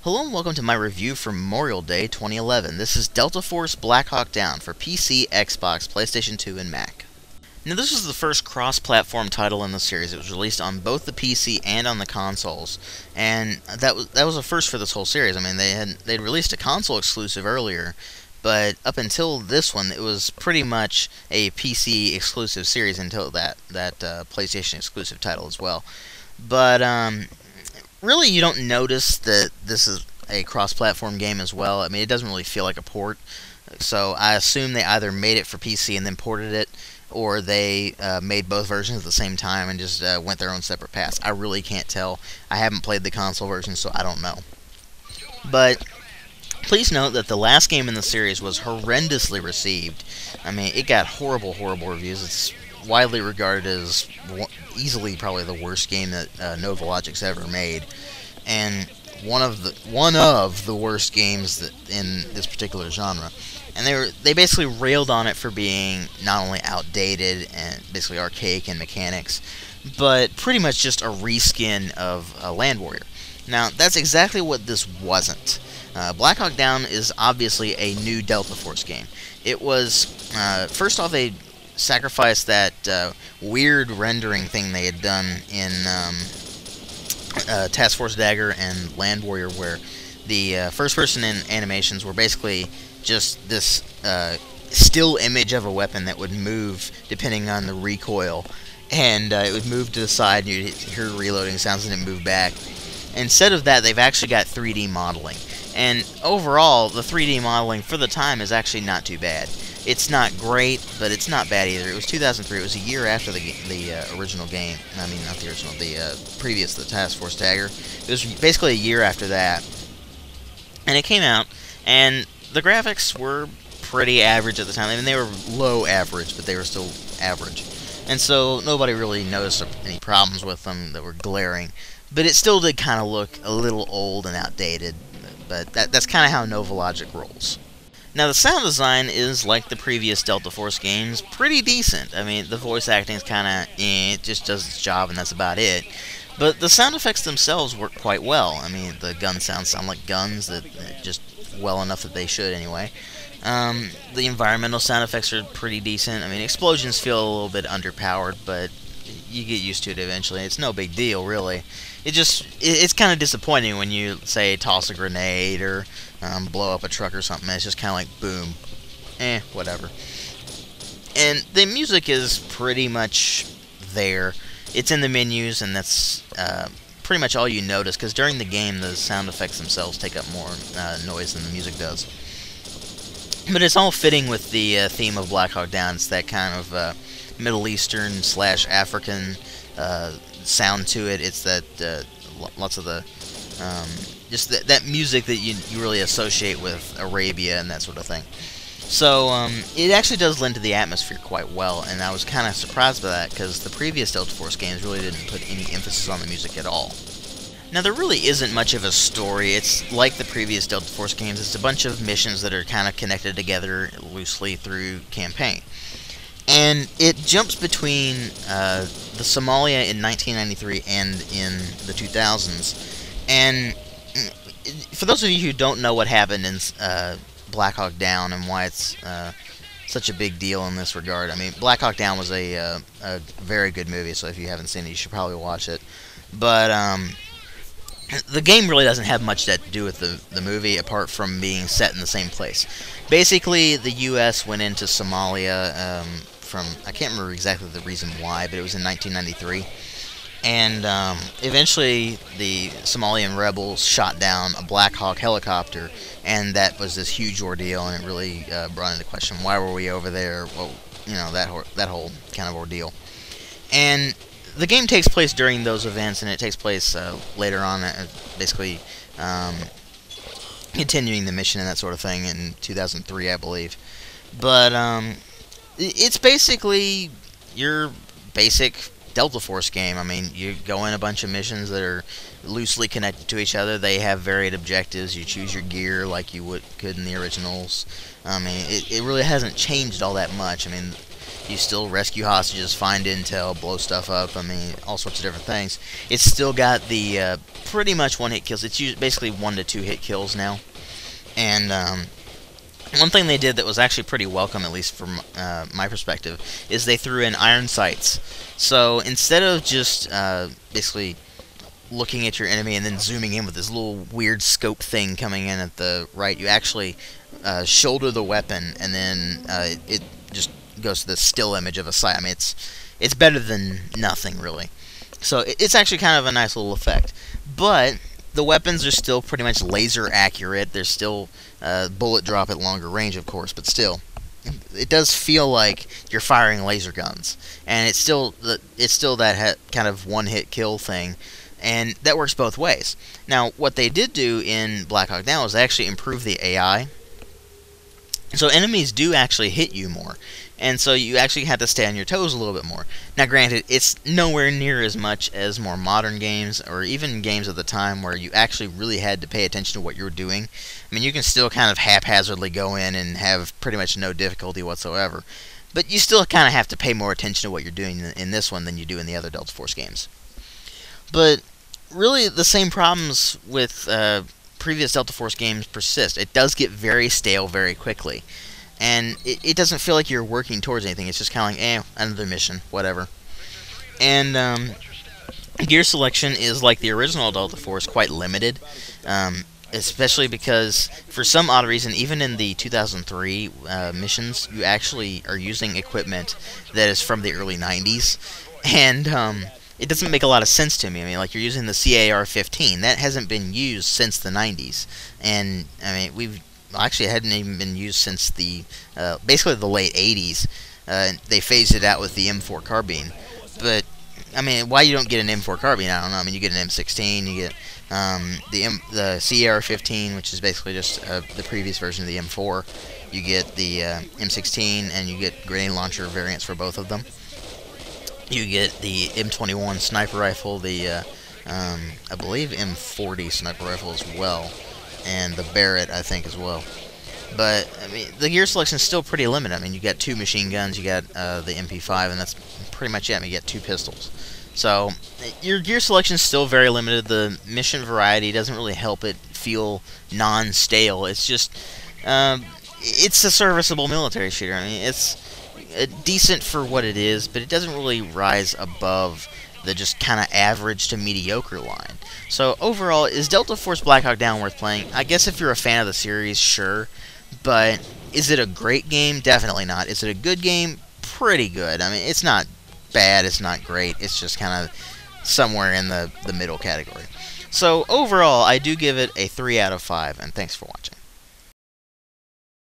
Hello and welcome to my review for Memorial Day 2011. This is Delta Force Black Hawk Down for PC, Xbox, PlayStation 2, and Mac. Now this was the first cross-platform title in the series. It was released on both the PC and on the consoles, and that was a first for this whole series. I mean, they'd released a console exclusive earlier, but up until this one, it was pretty much a PC exclusive series until that PlayStation exclusive title as well. But really, you don't notice that this is a cross-platform game as well. I mean, it doesn't really feel like a port. So I assume they either made it for PC and then ported it, or they made both versions at the same time and just went their own separate paths. I really can't tell. I haven't played the console version, so I don't know. But please note that the last game in the series was horrendously received. I mean, it got horrible reviews. It's widely regarded as easily probably the worst game that Novalogic's ever made, and one of the worst games that in this particular genre. And they basically railed on it for being not only outdated and basically archaic in mechanics, but pretty much just a reskin of Land Warrior. Now that's exactly what this wasn't. Black Hawk Down is obviously a new Delta Force game. It was first off, they sacrificed that weird rendering thing they had done in Task Force Dagger and Land Warrior, where the first-person animations were basically just this still image of a weapon that would move depending on the recoil, and it would move to the side, and you'd hear reloading sounds, and it moved back. Instead of that, they've actually got 3D modeling, and overall, the 3D modeling for the time is actually not too bad. It's not great, but it's not bad either. It was 2003. It was a year after the original game. I mean, not the original, the Task Force Dagger. It was basically a year after that. And it came out, and the graphics were pretty average at the time. I mean, they were low average, but they were still average. And so nobody really noticed any problems with them that were glaring. But it still did kind of look a little old and outdated. But that's kind of how Novalogic rolls. Now, the sound design is, like the previous Delta Force games, pretty decent. I mean, the voice acting is kind of, it just does its job, and that's about it. But the sound effects themselves work quite well. I mean, the gun sounds sound like guns, that just well enough that they should, anyway. The environmental sound effects are pretty decent. I mean, explosions feel a little bit underpowered, but you get used to it eventually. It's no big deal, really. It's kind of disappointing when you, say, toss a grenade or blow up a truck or something. It's just kind of like, boom. Whatever. And the music is pretty much there. It's in the menus, and that's pretty much all you notice, because during the game, the sound effects themselves take up more noise than the music does. But it's all fitting with the theme of Black Hawk Down. It's that kind of Middle Eastern / African sound to it. It's that lots of the just that music that you really associate with Arabia and that sort of thing. So it actually does lend to the atmosphere quite well, and I was kind of surprised by that, because the previous Delta Force games really didn't put any emphasis on the music at all. Now, there really isn't much of a story. It's like the previous Delta Force games. It's a bunch of missions that are kind of connected together loosely through campaign. And it jumps between the Somalia in 1993 and in the 2000s. And for those of you who don't know what happened in Black Hawk Down and why it's such a big deal in this regard, I mean, Black Hawk Down was a very good movie, so if you haven't seen it, you should probably watch it. But the game really doesn't have much to do with the movie, apart from being set in the same place. Basically, the U.S. went into Somalia I can't remember exactly the reason why, but it was in 1993. And eventually, the Somalian rebels shot down a Black Hawk helicopter, and that was this huge ordeal, and it really brought into question, why were we over there? Well, you know, that whole kind of ordeal. And the game takes place during those events, and it takes place later on, basically continuing the mission and that sort of thing in 2003, I believe. But it's basically your basic Delta Force game. I mean, you go in a bunch of missions that are loosely connected to each other. They have varied objectives. You choose your gear like you could in the originals. I mean, it really hasn't changed all that much. I mean, You still rescue hostages, find intel, blow stuff up. I mean, all sorts of different things. It's still got the pretty much one-hit kills. It's basically 1 to 2 hit kills now. And one thing they did that was actually pretty welcome, at least from my perspective, is they threw in iron sights. So instead of just basically looking at your enemy and then zooming in with this little weird scope thing coming in at the right, you actually shoulder the weapon, and then it just goes to the still image of a sight. I mean, it's better than nothing, really. So it's actually kind of a nice little effect. But the weapons are still pretty much laser accurate. There's still bullet drop at longer range, of course, but still, it does feel like you're firing laser guns, and it's still that kind of one-hit kill thing, and that works both ways. Now, what they did do in Black Hawk Down was they actually improve the AI, so enemies do actually hit you more, and so you actually have to stay on your toes a little bit more. Now, granted, it's nowhere near as much as more modern games, or even games of the time where you actually really had to pay attention to what you were doing. I mean, you can still kind of haphazardly go in and have pretty much no difficulty whatsoever, but you still kind of have to pay more attention to what you're doing in this one than you do in the other Delta Force games. But really, the same problems with previous Delta Force games persist. It does get very stale very quickly, and it doesn't feel like you're working towards anything. It's just kind of like, another mission, whatever. And gear selection is like the original Delta Force, quite limited, especially because for some odd reason, even in the 2003 missions, you actually are using equipment that is from the early 90s, and it doesn't make a lot of sense to me. I mean, like, you're using the CAR-15. That hasn't been used since the 90s. And, I mean, actually, it hadn't even been used since the, basically the late 80s. They phased it out with the M4 carbine. But, I mean, why you don't get an M4 carbine, I don't know. I mean, you get an M16, you get the CAR-15, which is basically just the previous version of the M4. You get the M16, and you get grenade launcher variants for both of them. You get the M21 sniper rifle, the, I believe M40 sniper rifle as well, and the Barrett, I think, as well. But, I mean, the gear selection is still pretty limited. I mean, you got 2 machine guns, you got the MP5, and that's pretty much it. I mean, you got 2 pistols. So, your gear selection is still very limited. The mission variety doesn't really help it feel non-stale. It's just, it's a serviceable military shooter. I mean, it's decent for what it is, but it doesn't really rise above the just kind of average to mediocre line. So overall, is Delta Force Black Hawk Down worth playing? I guess if you're a fan of the series, sure. But is it a great game? Definitely not. Is it a good game? Pretty good. I mean, it's not bad, it's not great, it's just kind of somewhere in the middle category. So overall, I do give it a 3 out of 5, and thanks for watching.